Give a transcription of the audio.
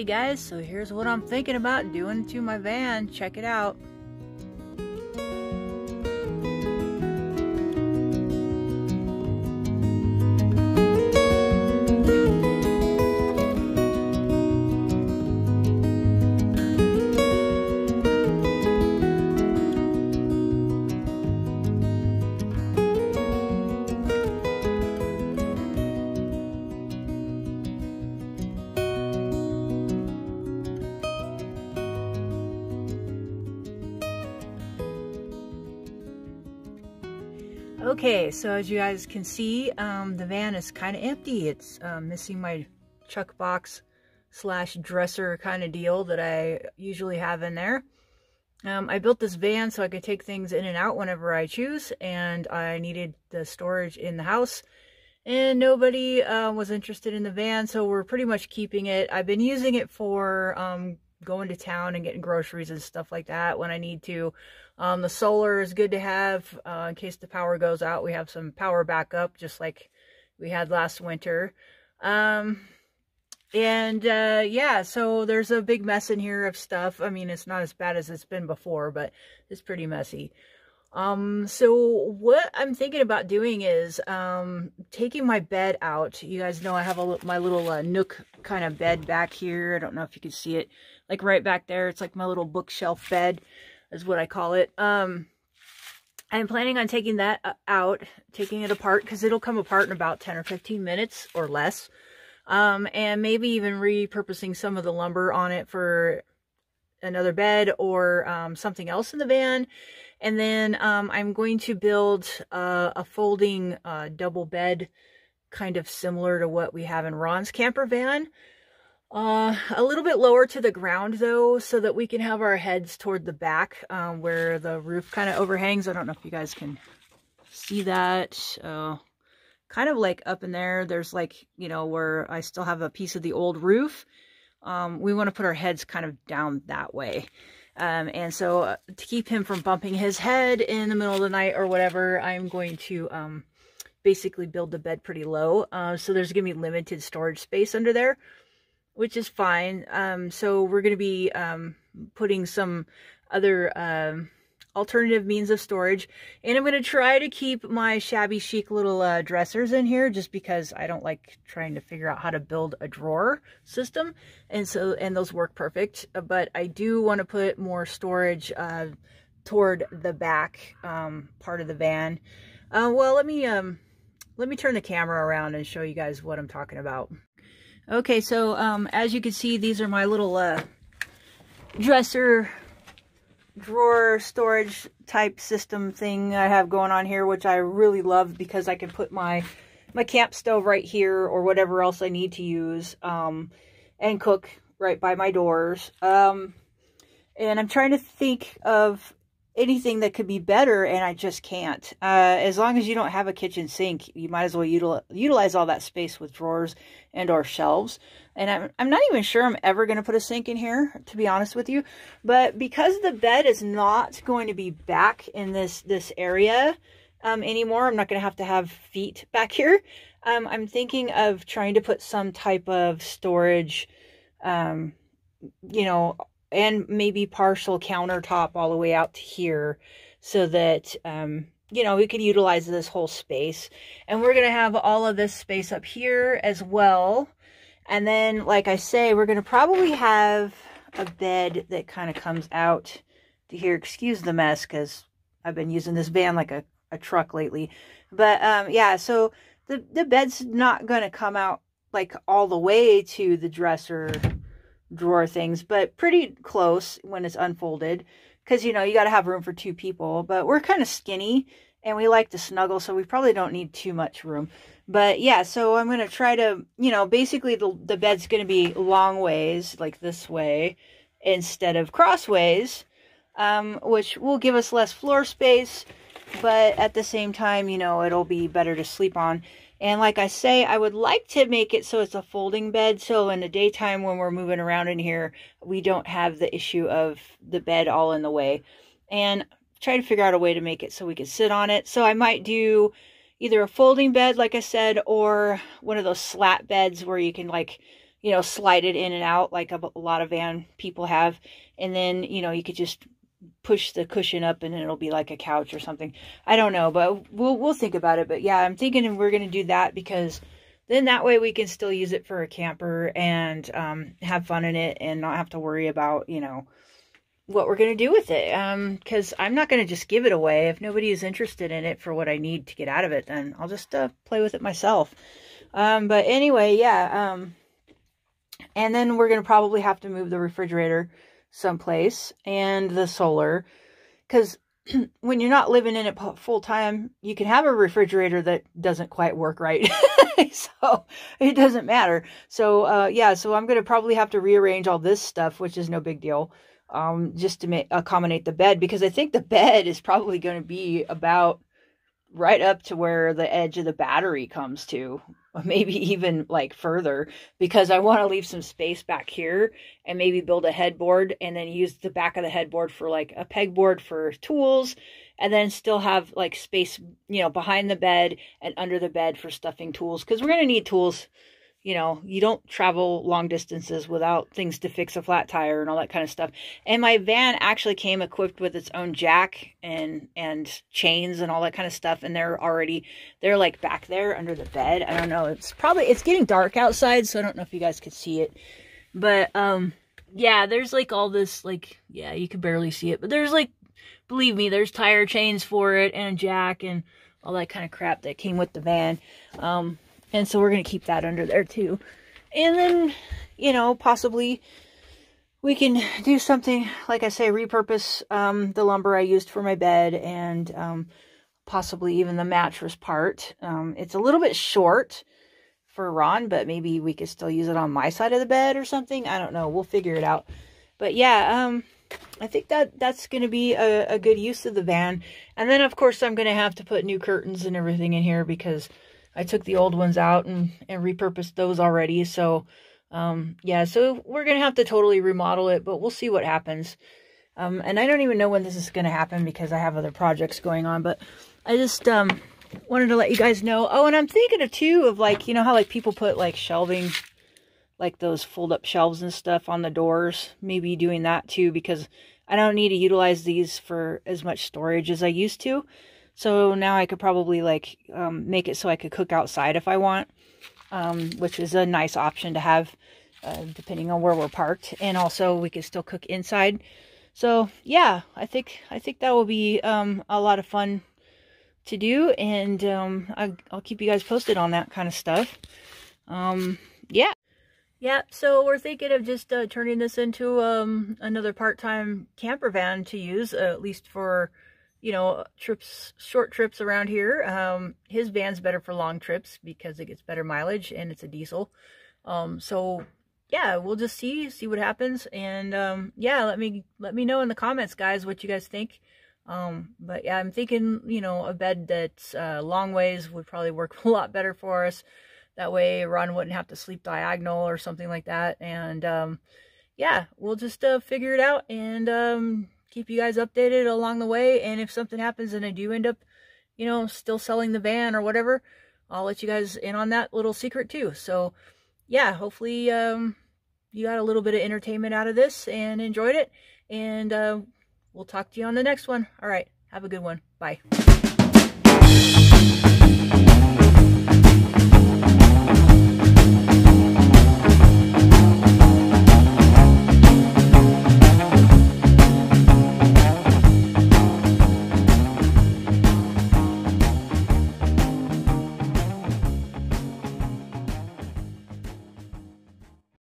Alrighty guys, so here's what I'm thinking about doing to my van. Check it out. Okay, so as you guys can see, the van is kind of empty. It's missing my chuck box slash dresser kind of deal that I usually have in there. I built this van so I could take things in and out whenever I choose, and I needed the storage in the house, and nobody was interested in the van, so we're pretty much keeping it. I've been using it for going to town and getting groceries and stuff like that when I need to. The solar is good to have in case the power goes out. We have some power backup just like we had last winter. Yeah, so there's a big mess in here of stuff. I mean, it's not as bad as it's been before, but it's pretty messy. So what I'm thinking about doing is taking my bed out. You guys know I have my little nook kind of bed back here. I don't know if you can see it, like right back there. It's like my little bookshelf bed is what I call it. I'm planning on taking that out, taking it apart, because it'll come apart in about 10 or 15 minutes or less. And maybe even repurposing some of the lumber on it for another bed or something else in the van. And then I'm going to build a folding double bed, kind of similar to what we have in Ron's camper van. A little bit lower to the ground though, so that we can have our heads toward the back where the roof kind of overhangs. I don't know if you guys can see that. Kind of like up in there, there's like, you know, where I still have a piece of the old roof. We want to put our heads kind of down that way. And so to keep him from bumping his head in the middle of the night or whatever, I'm going to basically build the bed pretty low. So there's going to be limited storage space under there, which is fine. So we're going to be putting some other alternative means of storage, and I'm going to try to keep my shabby chic little dressers in here, just because I don't like trying to figure out how to build a drawer system, and those work perfect. But I do want to put more storage toward the back part of the van. Well, let me turn the camera around and show you guys what I'm talking about. Okay, so as you can see, these are my little dresser drawer storage type system thing I have going on here, which I really love because I can put my camp stove right here or whatever else I need to use, and cook right by my doors. And I'm trying to think of anything that could be better, and I just can't. As long as you don't have a kitchen sink, you might as well utilize all that space with drawers and or shelves. And I'm not even sure I'm ever going to put a sink in here, to be honest with you. But because the bed is not going to be back in this area anymore, I'm not going to have feet back here. I'm thinking of trying to put some type of storage, you know, and maybe partial countertop all the way out to here, so that, you know, we could utilize this whole space. And we're going to have all of this space up here as well. And then, like I say, we're going to probably have a bed that kind of comes out to here. Excuse the mess, because I've been using this van like a truck lately. But, yeah, so the bed's not going to come out like all the way to the dresser drawer things, but pretty close when it's unfolded, because, you know, you got to have room for two people. But we're kind of skinny and we like to snuggle, so we probably don't need too much room. But yeah, so I'm going to try to, you know, basically the bed's going to be long ways, like this way, instead of crossways, which will give us less floor space, but at the same time, you know, it'll be better to sleep on. And like I say, I would like to make it so it's a folding bed, so in the daytime when we're moving around in here, we don't have the issue of the bed all in the way. And try to figure out a way to make it so we can sit on it. So I might do either a folding bed, like I said, or one of those slat beds where you can, like, you know, slide it in and out like a lot of van people have. And then, you know, you could just push the cushion up and it'll be like a couch or something. I don't know, but we'll think about it. But yeah, I'm thinking we're going to do that because then that way we can still use it for a camper and have fun in it and not have to worry about, you know, what we're going to do with it. Because I'm not going to just give it away. If nobody is interested in it for what I need to get out of it, then I'll just play with it myself. But anyway, yeah. And then we're going to probably have to move the refrigerator someplace and the solar, because when you're not living in it full time, you can have a refrigerator that doesn't quite work right. So it doesn't matter. So yeah, so I'm going to probably have to rearrange all this stuff, which is no big deal, just to accommodate the bed, because I think the bed is probably going to be about right up to where the edge of the battery comes to, maybe even like further, because I want to leave some space back here and maybe build a headboard and then use the back of the headboard for like a pegboard for tools, and then still have like space, you know, behind the bed and under the bed for stuffing tools, because we're going to need tools. You know, you don't travel long distances without things to fix a flat tire and all that kind of stuff. And my van actually came equipped with its own jack and chains and all that kind of stuff. And they're like back there under the bed. I don't know. It's getting dark outside, so I don't know if you guys could see it. But, yeah, there's like all this, like, yeah, you can barely see it. But there's like, believe me, there's tire chains for it and a jack and all that kind of crap that came with the van. And so we're going to keep that under there too. And then, you know, possibly we can do something, like I say, repurpose the lumber I used for my bed and possibly even the mattress part. It's a little bit short for Ron, but maybe we could still use it on my side of the bed or something. I don't know. We'll figure it out. But yeah, I think that's going to be a good use of the van. And then, of course, I'm going to have to put new curtains and everything in here because I took the old ones out and repurposed those already. So, yeah, so we're going to have to totally remodel it, but we'll see what happens. And I don't even know when this is going to happen because I have other projects going on, but I just, wanted to let you guys know. Oh, and I'm thinking of like, you know how like people put like shelving, like those fold up shelves and stuff on the doors, maybe doing that too, because I don't need to utilize these for as much storage as I used to. So now I could probably like make it so I could cook outside if I want, which is a nice option to have depending on where we're parked. And also we could still cook inside. So yeah, I think that will be a lot of fun to do. And I'll keep you guys posted on that kind of stuff. Yeah. Yeah, so we're thinking of just turning this into another part-time camper van to use, at least for, you know, short trips around here. His van's better for long trips because it gets better mileage and it's a diesel. So yeah, we'll just see what happens. And yeah, let me know in the comments, guys, what you guys think. But yeah, I'm thinking, you know, a bed that's long ways would probably work a lot better for us. That way Ron wouldn't have to sleep diagonal or something like that. And yeah, we'll just figure it out and keep you guys updated along the way. And if something happens and I do end up, you know, still selling the van or whatever, I'll let you guys in on that little secret too. So yeah, hopefully you got a little bit of entertainment out of this and enjoyed it. And we'll talk to you on the next one. All right, have a good one. Bye.